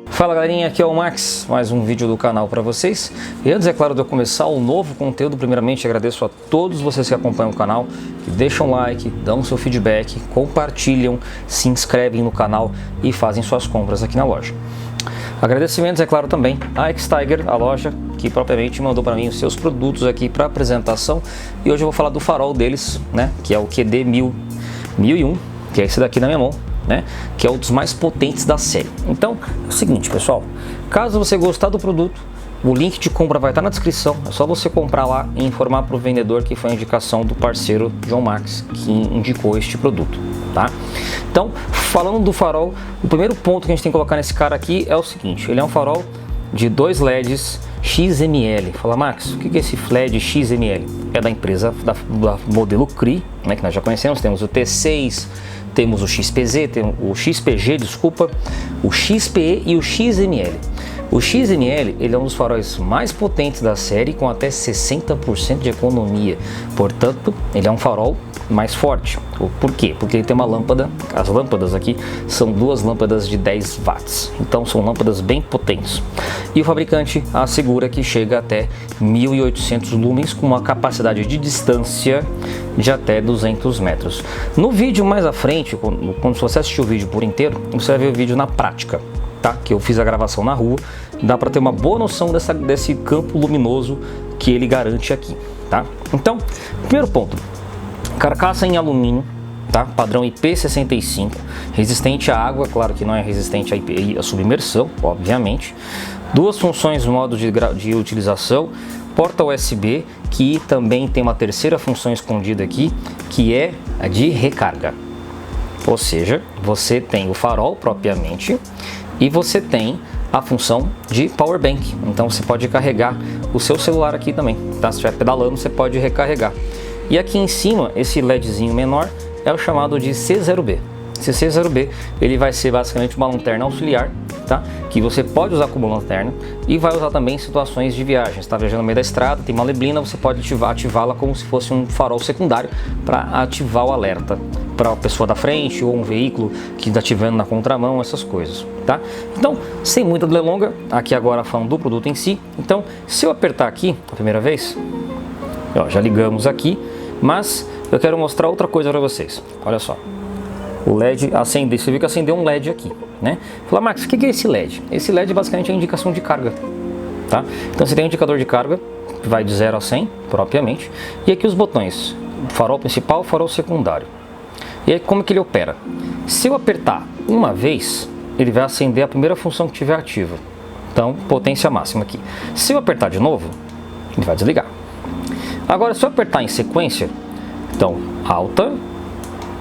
Fala galerinha, aqui é o Max, mais um vídeo do canal para vocês. E antes, é claro, de eu começar o novo conteúdo, primeiramente agradeço a todos vocês que acompanham o canal, que deixam like, dão seu feedback, compartilham, se inscrevem no canal e fazem suas compras aqui na loja. Agradecimentos, é claro, também a X-Tiger, a loja que propriamente mandou para mim os seus produtos aqui para apresentação. E hoje eu vou falar do farol deles, né, que é o QD 1001, que é esse daqui na minha mão, né, que é um dos mais potentes da série. Então é o seguinte, pessoal, caso você gostar do produto, o link de compra vai estar na descrição, é só você comprar lá e informar para o vendedor que foi a indicação do parceiro João Max que indicou este produto, tá? Então, falando do farol, o primeiro ponto que a gente tem que colocar nesse cara aqui é o seguinte: ele é um farol de 2 LEDs XML. Fala, Max, o que é esse LED XML? É da empresa da modelo CRI, né, que nós já conhecemos. Temos o T6, temos o XPZ, temos o XPG, desculpa, o XPE e o XML. O XML, ele é um dos faróis mais potentes da série, com até 60% de economia. Portanto, ele é um farol mais forte. Por quê? Porque ele tem uma lâmpada, as lâmpadas aqui são 2 lâmpadas de 10 watts. Então são lâmpadas bem potentes. E o fabricante assegura que chega até 1800 lumens, com uma capacidade de distância de até 200 metros. No vídeo mais à frente, quando você assistir o vídeo por inteiro, você vai ver o vídeo na prática, tá? Que eu fiz a gravação na rua, dá para ter uma boa noção desse campo luminoso que ele garante aqui, tá? Então, primeiro ponto, carcaça em alumínio, tá? Padrão IP65, resistente à água, claro que não é resistente à submersão, obviamente. 2 funções, modo de utilização, porta USB, que também tem uma terceira função escondida aqui, que é a de recarga. Ou seja, você tem o farol propriamente e você tem a função de power bank. Então você pode carregar o seu celular aqui também, tá? Se estiver pedalando, você pode recarregar. E aqui em cima, esse LEDzinho menor é o chamado de C0B. Esse C0B, ele vai ser basicamente uma lanterna auxiliar, tá? Que você pode usar como lanterna e vai usar também em situações de viagem. Você está viajando no meio da estrada, tem uma neblina, você pode ativá-la como se fosse um farol secundário para ativar o alerta para a pessoa da frente ou um veículo que está ativando na contramão, essas coisas, tá? Então, sem muita delonga, aqui agora falando do produto em si. Então, se eu apertar aqui a primeira vez, ó, já ligamos aqui, mas eu quero mostrar outra coisa para vocês. Olha só, o LED acende, você viu que acendeu um LED aqui, né? Fala, Max, o que é esse LED? Esse LED basicamente é a indicação de carga, tá? Então você tem um indicador de carga, que vai de 0 a 100 propriamente, e aqui os botões, farol principal, farol secundário. E aí como que ele opera? Se eu apertar uma vez, ele vai acender a primeira função que tiver ativa. Então, potência máxima aqui. Se eu apertar de novo, ele vai desligar. Agora, se eu apertar em sequência, então, alta,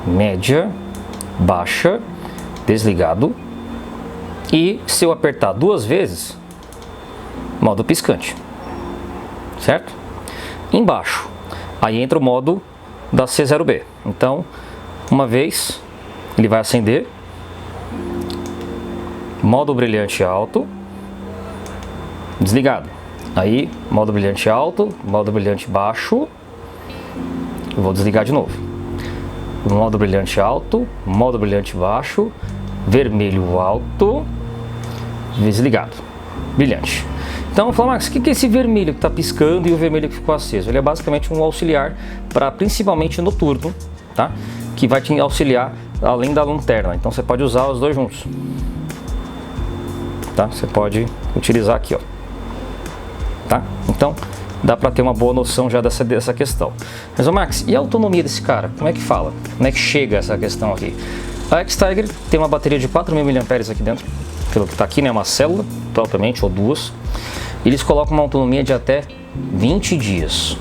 média, baixa, desligado. E se eu apertar 2 vezes, modo piscante, certo? Embaixo, aí entra o modo da C0B. Então, uma vez, ele vai acender, modo brilhante alto, desligado. Aí, modo brilhante alto, modo brilhante baixo, eu vou desligar de novo. Modo brilhante alto, modo brilhante baixo, vermelho alto, desligado, brilhante. Então, eu falo, Max, o que é esse vermelho que está piscando e o vermelho que ficou aceso? Ele é basicamente um auxiliar para principalmente noturno, tá? Que vai te auxiliar além da lanterna. Então você pode usar os dois juntos, tá? Você pode utilizar aqui, ó, tá? Então dá para ter uma boa noção já dessa questão. Mas, ô Max, e a autonomia desse cara? Como é que fala? Como é que chega essa questão aqui? A X-Tiger tem uma bateria de 4.000 mAh aqui dentro, pelo que está aqui, né? Uma célula, propriamente, ou 2. Eles colocam uma autonomia de até 20 dias.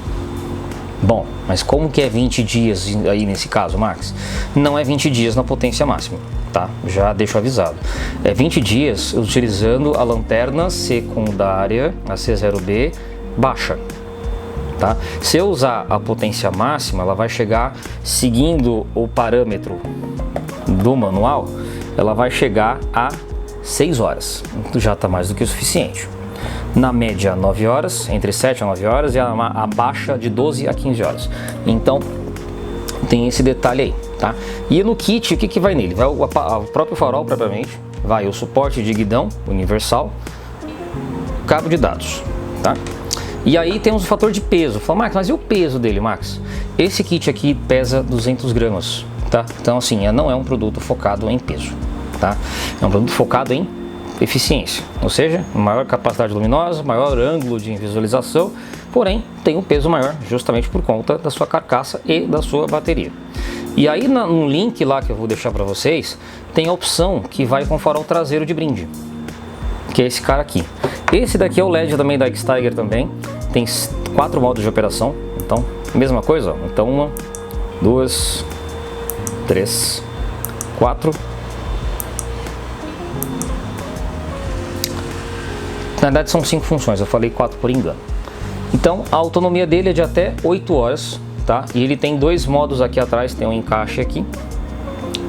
Bom, mas como que é 20 dias aí nesse caso, Max? Não é 20 dias na potência máxima, tá? Já deixo avisado. É 20 dias utilizando a lanterna secundária, a C0B, baixa, tá? Se eu usar a potência máxima, ela vai chegar, seguindo o parâmetro do manual, ela vai chegar a 6 horas. Já está mais do que o suficiente. Na média 9 horas, entre 7 a 9 horas, e a baixa de 12 a 15 horas. Então tem esse detalhe aí, tá? E no kit, o que vai nele? Vai o próprio farol propriamente, vai o suporte de guidão universal, cabo de dados, tá? E aí temos o fator de peso. Fala, Max, mas e o peso dele, Max? Esse kit aqui pesa 200 gramas, tá? Então assim, não é um produto focado em peso, tá? É um produto focado em eficiência, ou seja, maior capacidade luminosa, maior ângulo de visualização, porém tem um peso maior justamente por conta da sua carcaça e da sua bateria. E aí no link lá que eu vou deixar para vocês, tem a opção que vai com farol traseiro de brinde, que é esse cara aqui. Esse daqui é o LED também da X-Tiger também, tem 4 modos de operação, então mesma coisa, ó. Então 1, 2, 3, 4. Na verdade são 5 funções, eu falei 4 por engano. Então a autonomia dele é de até 8 horas, tá? E ele tem 2 modos aqui atrás, tem um encaixe aqui.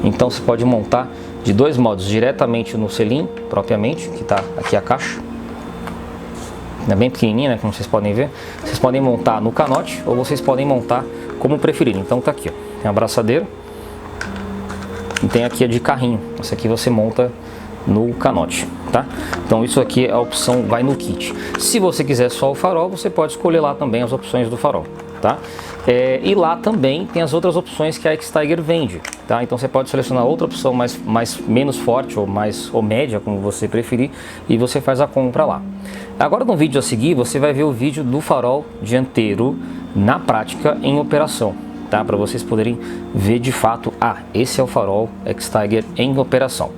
Então você pode montar de 2 modos, diretamente no selim, propriamente, que tá aqui a caixa. É bem pequenininha, né, como vocês podem ver. Vocês podem montar no canote ou vocês podem montar como preferirem. Então tá aqui, ó. Tem a abraçadeira e tem aqui a de carrinho. Essa aqui você monta no canote, tá? Então isso aqui é a opção, vai no kit. Se você quiser só o farol, você pode escolher lá também as opções do farol, tá? E lá também tem as outras opções que a X-Tiger vende, tá? Então você pode selecionar outra opção menos forte ou média, como você preferir, e você faz a compra lá. Agora no vídeo a seguir você vai ver o vídeo do farol dianteiro na prática em operação, tá? Para vocês poderem ver de fato, esse é o farol X-Tiger em operação.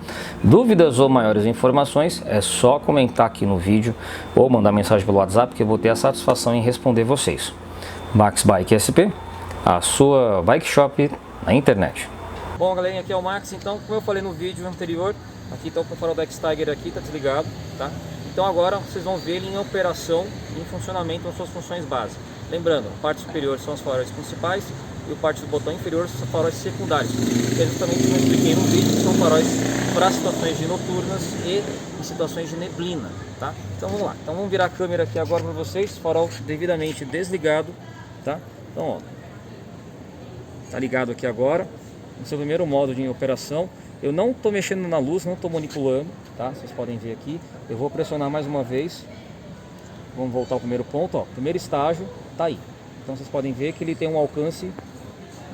Dúvidas ou maiores informações é só comentar aqui no vídeo ou mandar mensagem pelo WhatsApp que eu vou ter a satisfação em responder vocês. Max Bike SP, a sua bike shop na internet. Bom, galerinha, aqui é o Max. Então, como eu falei no vídeo anterior, aqui está o farol da X-Tiger aqui, tá desligado, tá? Então agora vocês vão ver ele em operação, em funcionamento nas suas funções básicas. Lembrando, a parte superior são os faróis principais e a parte do botão inferior são faróis secundários, que é justamente como eu expliquei no vídeo, que são faróis para situações de noturnas e em situações de neblina, tá? Então vamos lá, então vamos virar a câmera aqui agora para vocês, farol devidamente desligado, tá? Então ó, tá ligado aqui agora, no seu primeiro modo de operação. Eu não estou mexendo na luz, não estou manipulando, tá? Vocês podem ver aqui, eu vou pressionar mais uma vez, vamos voltar ao primeiro ponto, ó, primeiro estágio, tá aí. Então vocês podem ver que ele tem um alcance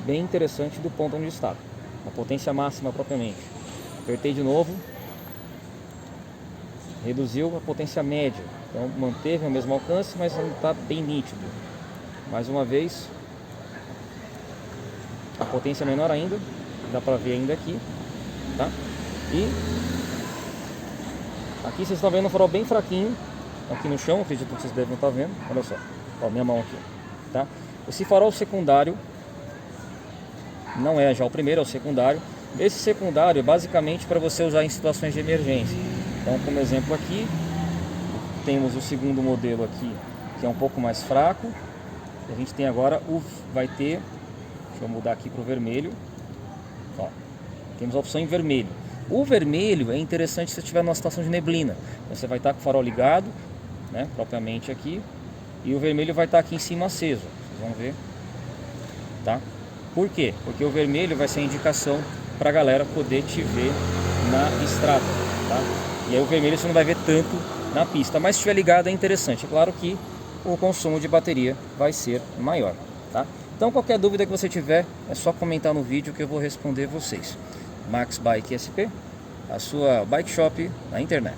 bem interessante do ponto onde está, a potência máxima propriamente. Apertei de novo, reduziu a potência média, então manteve o mesmo alcance, mas não está bem nítido. Mais uma vez, a potência é menor ainda, dá para ver ainda aqui, tá? E aqui vocês estão vendo um farol bem fraquinho aqui no chão, acredito que vocês devem estar vendo. Olha só, ó, minha mão aqui, tá? Esse farol secundário não é já o primeiro, é o secundário. Esse secundário é basicamente para você usar em situações de emergência. Então, como exemplo aqui, temos o segundo modelo aqui, que é um pouco mais fraco. A gente tem agora vai ter, deixa eu mudar aqui para o vermelho. Ó, temos a opção em vermelho. O vermelho é interessante se você estiver numa situação de neblina. Você vai estar com o farol ligado, né, propriamente aqui, e o vermelho vai estar aqui em cima aceso. Vocês vão ver, tá? Por quê? Porque o vermelho vai ser a indicação para a galera poder te ver na estrada, tá? E aí o vermelho você não vai ver tanto na pista, mas se estiver ligado é interessante. É claro que o consumo de bateria vai ser maior, tá? Então qualquer dúvida que você tiver é só comentar no vídeo que eu vou responder vocês. Max Bike SP, a sua bike shop na internet.